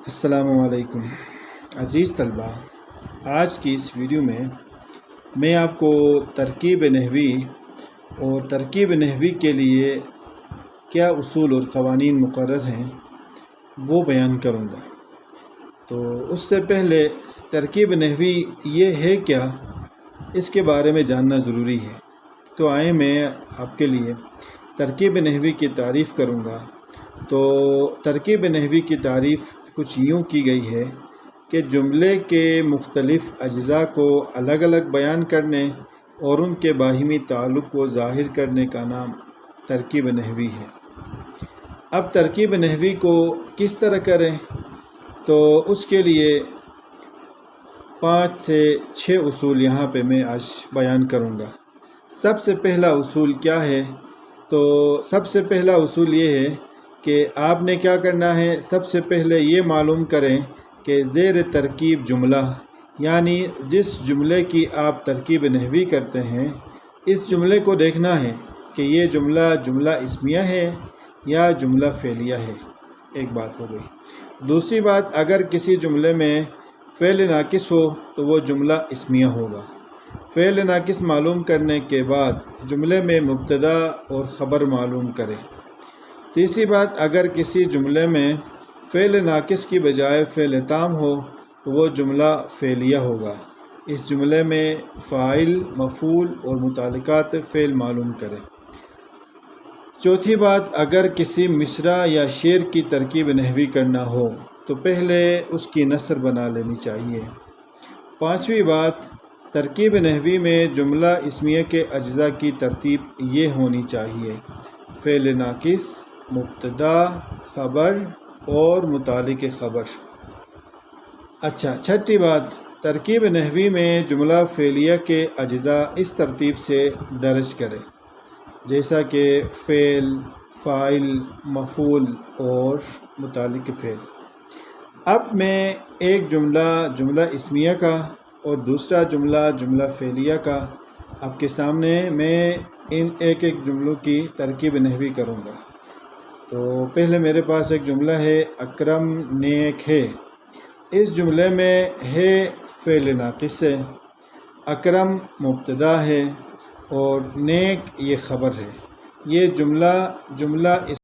السلام علیکم عزیز طلباء، آج کی اس ویڈیو میں آپ کو ترکیب نحوی اور ترکیب نحوی کے لیے کیا اصول اور قوانین مقرر ہیں وہ بیان کروں گا۔ تو اس سے پہلے ترکیب نحوی یہ ہے کیا، اس کے بارے میں جاننا ضروری ہے۔ تو آئیں میں آپ کے لیے ترکیب نحوی کی تعریف کروں گا۔ تو ترکیب نحوی کی تعریف کچھ یوں کی گئی ہے کہ جملے کے مختلف اجزاء کو الگ الگ بیان کرنے اور ان کے باہمی تعلق کو ظاہر کرنے کا نام ترکیب نحوی ہے۔ اب ترکیب نحوی کو کس طرح کریں، تو اس کے لیے 5 سے 6 اصول یہاں پہ میں آج بیان کروں گا۔ سب سے پہلا اصول کیا ہے؟ تو سب سے پہلا اصول یہ ہے کہ آپ نے کیا کرنا ہے، سب سے پہلے یہ معلوم کریں کہ زیر ترکیب جملہ، یعنی جس جملے کی آپ ترکیب نحوی کرتے ہیں، اس جملے کو دیکھنا ہے کہ یہ جملہ اسمیہ ہے یا جملہ فعلیہ ہے۔ ایک بات ہو گئی۔ دوسری بات، اگر کسی جملے میں فعل ناقص ہو تو وہ جملہ اسمیہ ہوگا۔ فعل ناقص معلوم کرنے کے بعد جملے میں مبتدا اور خبر معلوم کریں۔ تیسری بات، اگر کسی جملے میں فعل ناقص کی بجائے فعل تام ہو تو وہ جملہ فعلیہ ہوگا۔ اس جملے میں فاعل، مفعول اور متعلقات فعل معلوم کریں۔ چوتھی بات، اگر کسی مصرع یا شعر کی ترکیب نحوی کرنا ہو تو پہلے اس کی نثر بنا لینی چاہیے۔ پانچویں بات، ترکیب نحوی میں جملہ اسمیہ کے اجزاء کی ترتیب یہ ہونی چاہیے: فعل ناقص، مبتدا، خبر اور متعلق خبر۔ اچھا، چھٹی بات، ترکیب نحوی میں جملہ فعلیہ کے اجزاء اس ترتیب سے درج کریں جیسا کہ فعل، فاعل، مفعول اور متعلق فعل۔ اب میں ایک جملہ اسمیہ کا اور دوسرا جملہ فعلیہ کا آپ کے سامنے میں ان ایک جملوں کی ترکیب نحوی کروں گا۔ تو پہلے میرے پاس ایک جملہ ہے: اکرم نیک ہے۔ اس جملے میں ہے فعل ناقص ہے، اکرم مبتدا ہے اور نیک یہ خبر ہے۔ یہ جملہ